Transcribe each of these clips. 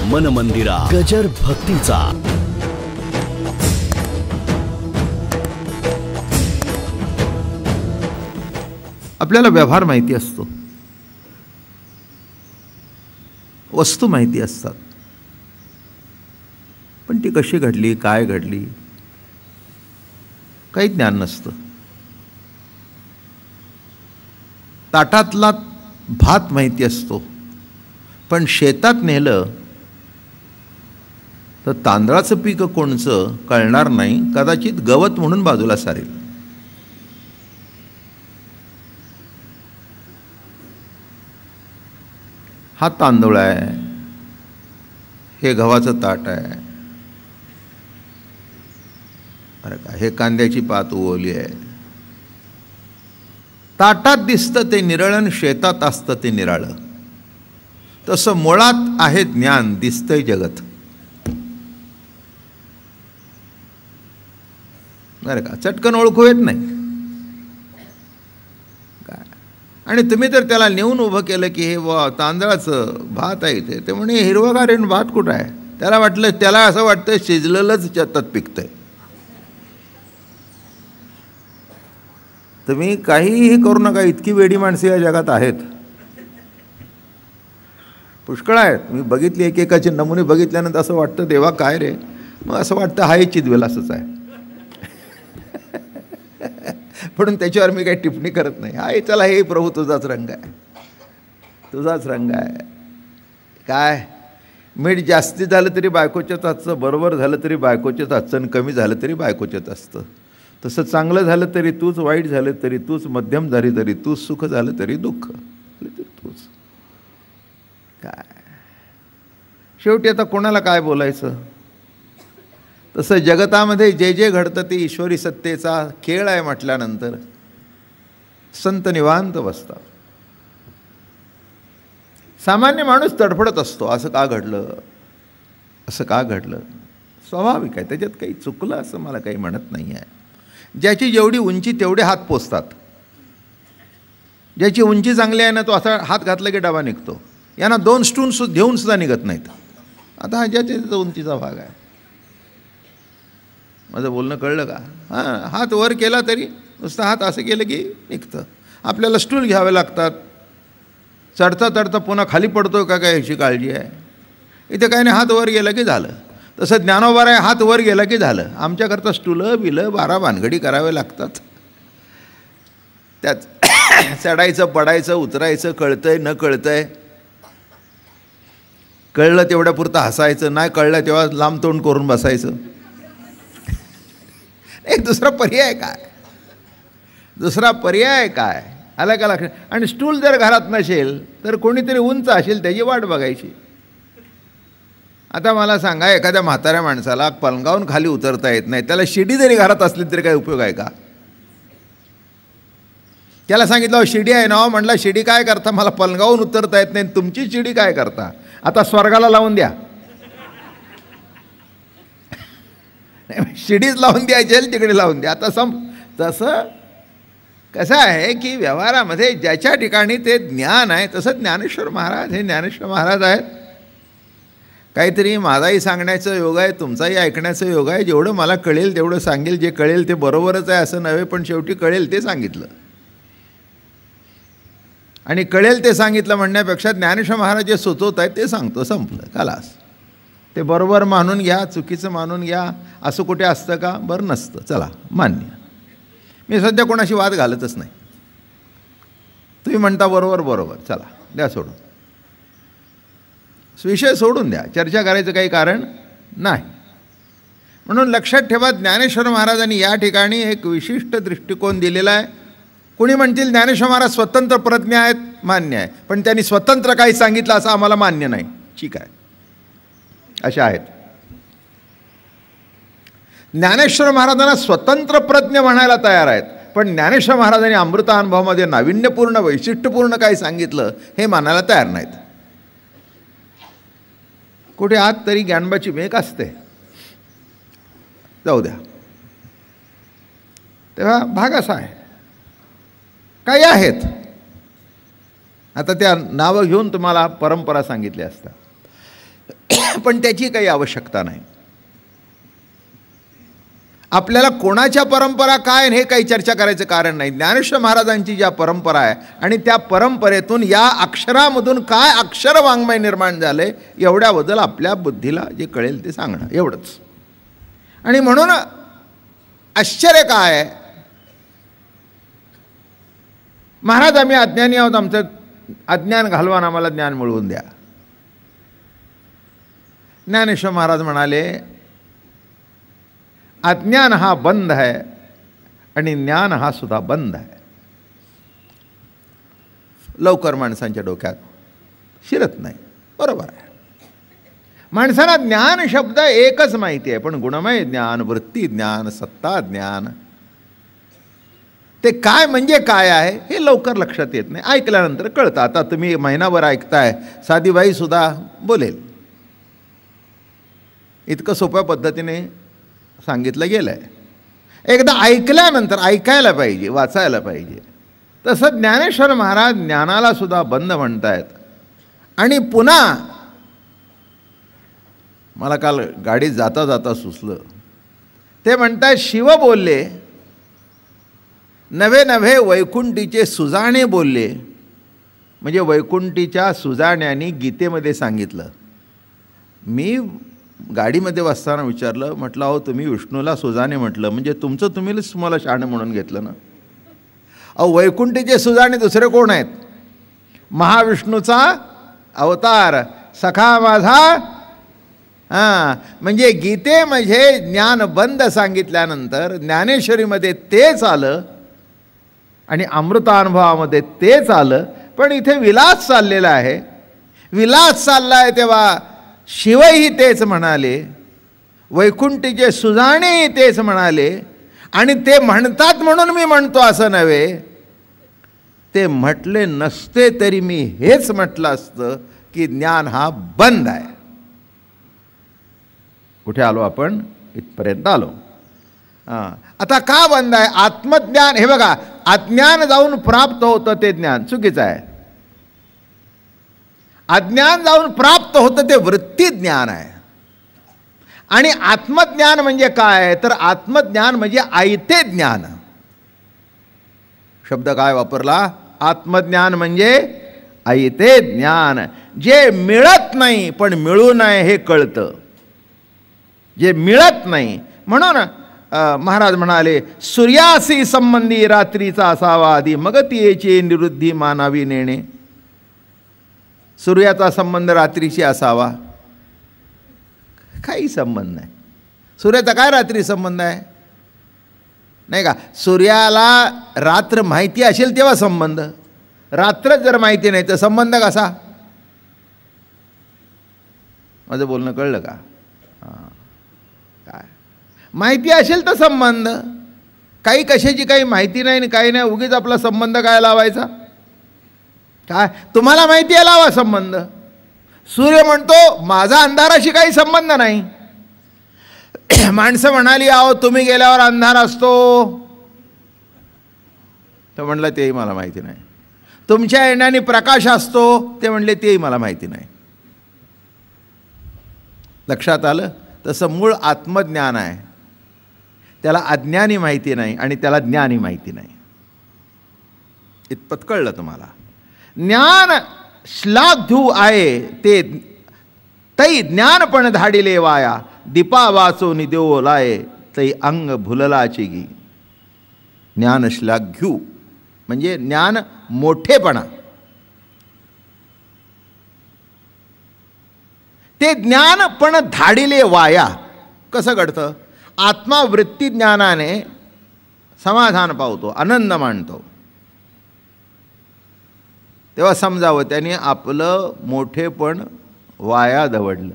मन मंदिरा गजर भक्तीचा. आपल्याला व्यवहार माहिती असतो, वस्तू माहिती असतात, पण ती कशी घडली, काय घडली, काही ज्ञान नसतं. ताटातला भात माहिती असतो, पण शेतात नेलं तर तांदळाचं पीक कोणचं कळणार नाही, कदाचित गवत म्हणून बाजूला सारेल. हा तांदूळ आहे, हे गव्हाचं ताट आहे, अरे का हे कांद्याची पात उगवली आहे. ताटात दिसतं ते निरळण, शेतात असतं ते निराळं. तसं मुळात आहे ज्ञान, दिसतंय जगत. अरे का चटकन ओळखू येत नाही काय. आणि तुम्ही तर त्याला नेऊन उभं केलं की हे तांदळाचं भात आहे इथे, ते म्हणे हिरवगार भात कुठं आहे. त्याला वाटलं, त्याला असं वाटतं शिजलेलंच शेतात पिकतंय. तुम्ही काहीही करू नका, इतकी वेडी माणसे या जगात आहेत, पुष्कळ आहेत. मी बघितली, एकेकाचे नमुने बघितल्यानंतर असं वाटतं देवा काय रे, मग असं वाटतं हाय चिदवेल असंच आहे. म्हणून त्याच्यावर मी काही टिप्पणी करत नाही. हाय चला, हे प्रभू तुझाच रंग आहे, तुझाच रंग आहे. काय मीठ जास्ती झालं तरी बायकोच्याच हातचं, बरोबर झालं तरी बायकोच्याच हातचं, आणि कमी झालं तरी बायकोच्याच असतं. तसं चांगलं झालं तरी तूच, वाईट झालं तरी तूच, मध्यम झाली तरी तूच, सुख झालं तरी दुःख तरी तूच. काय शेवटी आता कोणाला काय बोलायचं. तसं जगतामध्ये जे जे घडतं ते ईश्वरी सत्तेचा खेळ आहे म्हटल्यानंतर संत निवांत बसतात. सामान्य माणूस तडफडत असतो, असं का घडलं, असं का घडलं. स्वाभाविक आहे, त्याच्यात काही चुकलं असं मला काही म्हणत नाही आहे. ज्याची जेवढी उंची तेवढे हात पोचतात. ज्याची उंची चांगली आहे ना, तो असा हात घातला की डबा निघतो. यांना 2 स्टून घेऊन सुद्धा निघत नाहीत. आता हा ज्याच्या उंचीचा भाग आहे. माझं बोलणं कळलं का. हां, हात वर केला तरी नुसतं हात असं केलं की निघतं. आपल्याला स्टूल घ्यावे लागतात. चढता चढता पुन्हा खाली पडतो का काय ह्याची काळजी आहे. इथे काही नाही, हात वर गेला की झालं. तसं ज्ञानोबा आहे, हात वर गेला की झालं. आमच्याकरता स्टुलं बिलं 12 भानगडी करावे लागतात. त्यात चढायचं, पडायचं, उतरायचं, कळतंय न कळतंय. कळलं तेवढ्या पुरतं हसायचं, नाही कळलं तेव्हा लांब तोंड करून बसायचं. एक दुसरा पर्याय काय, दुसरा पर्याय काय आला का लक्षात. आणि स्टूल जर घरात नसेल तर कोणीतरी उंच असेल त्याची वाट बघायची. आता मला सांगा, एखाद्या म्हाताऱ्या माणसाला पलंगावून खाली उतरता येत नाही, त्याला शिडी जरी घरात असली तरी काही उपयोग आहे का. त्याला सांगितलं शिडी आहे ना, म्हटलं शिडी काय करता, मला पलंगावून उतरता येत नाही, तुमची शिडी काय करता. आता स्वर्गाला लावून द्या, शिडीच लावून द्यायची, तिकडे लावून द्या. आता तसं कसं आहे की व्यवहारामध्ये ज्याच्या ठिकाणी ते ज्ञान आहे, तसं ज्ञानेश्वर महाराज हे ज्ञानेश्वर महाराज आहेत. काहीतरी माझाही सांगण्याचं योग आहे, तुमचाही ऐकण्याचं योग आहे. जेवढं मला कळेल तेवढं सांगेल. जे कळेल ते बरोबरच आहे असं नव्हे, पण शेवटी कळेल ते सांगितलं. आणि कळेल ते सांगितलं म्हणण्यापेक्षा ज्ञानेश्वर महाराज जे सुचवत आहेत ते सांगतो, संपलं, खलास. ते बरोबर मानून घ्या, चुकीचं मानून घ्या, असं कुठे असतं का. बरं नसतं, चला मान्य. मी सध्या कोणाशी वाद घालतच नाही. तुम्ही म्हणता बरोबर बरोबर, चला द्या सोडून, विषय सोडून द्या, चर्चा करायचं काही कारण नाही. म्हणून लक्षात ठेवा, ज्ञानेश्वर महाराजांनी या ठिकाणी एक विशिष्ट दृष्टिकोन दिलेला आहे. कोणी म्हणतील ज्ञानेश्वर महाराज स्वतंत्र प्रज्ञ आहेत, मान्य आहे, पण त्यांनी स्वतंत्र काही सांगितलं असं आम्हाला मान्य नाही. ठीक आहे, अशा आहेत. ज्ञानेश्वर महाराजांना स्वतंत्र प्रज्ञ म्हणायला तयार आहेत, पण ज्ञानेश्वर महाराजांनी अमृतानुभवामध्ये नाविन्यपूर्ण वैशिष्ट्यपूर्ण काही सांगितलं हे मानायला तयार नाहीत. कुठे आत तरी ज्ञानबाची मेक असते, जाऊ द्या. तेव्हा भाग असा आहे, काही आहेत. आता त्या नावं घेऊन तुम्हाला परंपरा सांगितल्या असतात. पण त्याची काही आवश्यकता नाही. आपल्याला कोणाच्या परंपरा काय हे काही चर्चा करायचं कारण नाही. ज्ञानेश्वर महाराजांची ज्या परंपरा आहे आणि त्या परंपरेतून या अक्षरामधून काय अक्षर वाङ्मय निर्माण झाले एवढ्याबद्दल आपल्या बुद्धीला जे कळेल ते सांगणं एवढंच. आणि म्हणून आश्चर्य काय आहे, महाराज आम्ही अज्ञानी आहोत, आमचं अज्ञान घालवान आम्हाला ज्ञान मिळवून द्या. ज्ञानेश्वर महाराज म्हणाले अज्ञान हा बंद है आणि ज्ञान हा सुद्धा बंद आहे. लवकर माणसांच्या डोक्यात शिरत नाही. बरोबर आहे, माणसाला ज्ञान शब्द एकच माहिती आहे, पण गुणमय ज्ञान, वृत्ती ज्ञान, सत्ता ज्ञान ते काय म्हणजे काय आहे हे लवकर लक्षात येत नाही. ऐकल्यानंतर कळतं. आता तुम्ही महिनाभर ऐकताय, साधी बाईसुद्धा बोलेल. इतकं सोप्या पद्धतीने सांगितलं गेलं आहे. एकदा ऐकल्यानंतर ऐकायला पाहिजे, वाचायला पाहिजे. तसं ज्ञानेश्वर महाराज ज्ञानाला सुद्धा बंद म्हणतायत. आणि पुन्हा मला काल गाडीत जाता जाता सुचलं, ते म्हणतायत शिव बोलले नव्हे नव्हे वैकुंठीचे सुजाणे बोलले. म्हणजे वैकुंठीच्या सुजाण्याने गीतेमध्ये सांगितलं. मी गाडीमध्ये बसताना विचारलं, म्हटलं अहो तुम्ही विष्णूला सुजाणे म्हटलं म्हणजे तुमचं तुम्हीच मला शहाणं म्हणून घेतलं ना. अहो वैकुंठीचे सुजाणे दुसरे कोण आहेत? महाविष्णूचा अवतार, सखा माझा. हां, म्हणजे गीतेमध्ये ज्ञान बंद सांगितल्यानंतर ज्ञानेश्वरीमध्ये तेच आलं आणि अमृतानुभवामध्ये तेच आलं. पण इथे विलास चाललेला आहे. विलास चालला आहे तेव्हा शिवही तेच म्हणाले, वैकुंठीचे सुजाणेही तेच म्हणाले. आणि ते म्हणतात म्हणून मी म्हणतो असं नव्हे, ते म्हटले नसते तरी मी हेच म्हटलं असतं की ज्ञान हा बंद आहे. कुठे आलो आपण? इथपर्यंत आलो. हां, आता का बंद आहे? आत्मज्ञान. हे बघा, अज्ञान जाऊन प्राप्त होतं ते ज्ञान चुकीचं आहे. अज्ञान जाऊन प्राप्त होतं ते वृत्ती ज्ञान आहे. आणि आत्मज्ञान म्हणजे काय? तर आत्मज्ञान म्हणजे आयते ज्ञान. शब्द काय वापरला? आत्मज्ञान म्हणजे आयते ज्ञान. जे मिळत नाही पण मिळू नये हे कळतं. जे मिळत नाही म्हणून महाराज म्हणाले सूर्यासी संबंधी रात्रीचा असावा आधी, मग तियेची निवृत्ती मानावी नेणे. सूर्याचा संबंध रात्रीशी असावा. काही संबंध नाही. सूर्याचा काय रात्री संबंध आहे? नाही का? सूर्याला रात्र माहिती असेल तेव्हा संबंध. रात्र जर माहिती नाही तर संबंध कसा? माझं बोलणं कळलं का? हां, काय माहिती असेल तर संबंध. काही कशाची काही माहिती नाही आणि काही नाही, उगीच आपला संबंध काय लावायचा? काय तुम्हाला माहिती आहे, लावा संबंध. सूर्य म्हणतो माझा अंधाराशी काही संबंध नाही. माणसं म्हणाली अहो तुम्ही गेल्यावर अंधार असतो, तर म्हणलं तेही मला माहिती नाही. तुमच्या येण्याने प्रकाश असतो, ते म्हणले तेही मला माहिती नाही. लक्षात आलं? तसं मूळ आत्मज्ञान आहे, त्याला अज्ञानी माहिती नाही आणि त्याला ज्ञानी माहिती नाही. इतपत कळलं तुम्हाला? ज्ञान श्लाघ्यू आहे ते तै ज्ञानपण धाडिले वाया, दीपा वाचो निदेव लाये तै अंग भुललाची गी. ज्ञान श्लाघ्यू म्हणजे ज्ञान मोठेपणा. ते ज्ञान पण धाडिले वाया. कसं घडतं? आत्मा वृत्ती ज्ञानाने समाधान पावतो, आनंद मानतो. तेव्हा समजावं त्याने आपलं मोठेपण वाया दवडलं.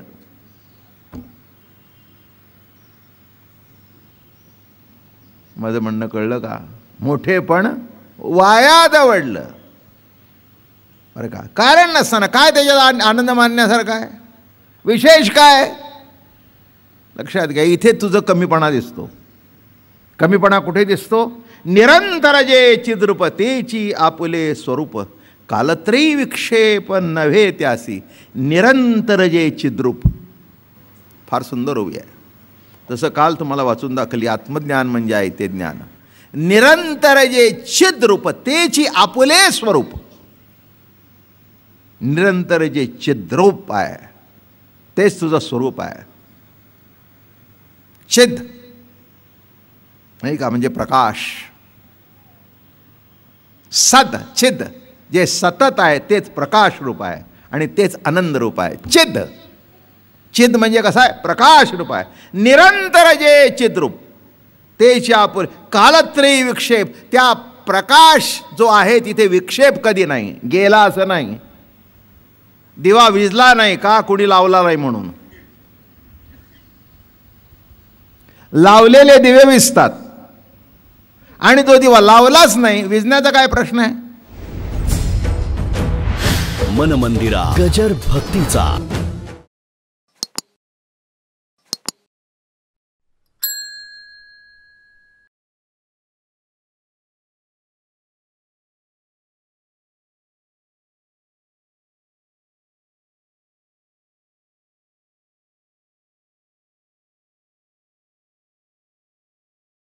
माझं म्हणणं कळलं का? मोठेपण वाया दवडलं बरं का? कारण नसताना काय त्याच्यात आनंद मानण्यासारखा आहे? विशेष काय? लक्षात घ्या, इथे तुझं कमीपणा दिसतो. कमीपणा कुठे दिसतो? निरंतर जे चिद्रूप तेची आपुले स्वरूप, कालत्रयी विक्षेप नव्हे त्यासी. निरंतर जे चिद्रूप, फार सुंदर ओवी आहे. तसं काल तुम्हाला वाचून दाखवली, आत्मज्ञान म्हणजे आहे ते ज्ञान. निरंतर जे चिद्रूप तेची आपुले स्वरूप. निरंतर जे चिद्रूप आहे तेच तुझं स्वरूप आहे. चिद नाही का, म्हणजे प्रकाश. सद चिद जे सतत आहे तेच प्रकाश रूप आहे आणि तेच आनंद रूप आहे. चिद चिद म्हणजे कसं आहे, प्रकाश रूप आहे. निरंतर जे चिद्रूप तेची आपुले. कालत्रयी विक्षेप, त्या प्रकाश जो आहे तिथे विक्षेप कधी नाही, गेला असं नाही. दिवा विजला नाही का, कुणी लावला नाही म्हणून. लावलेले दिवे विजतात आणि तो दिवा लावलाच नाही, विजण्याचा काय प्रश्न आहे. मन मंदिरा गजर भक्तीचा.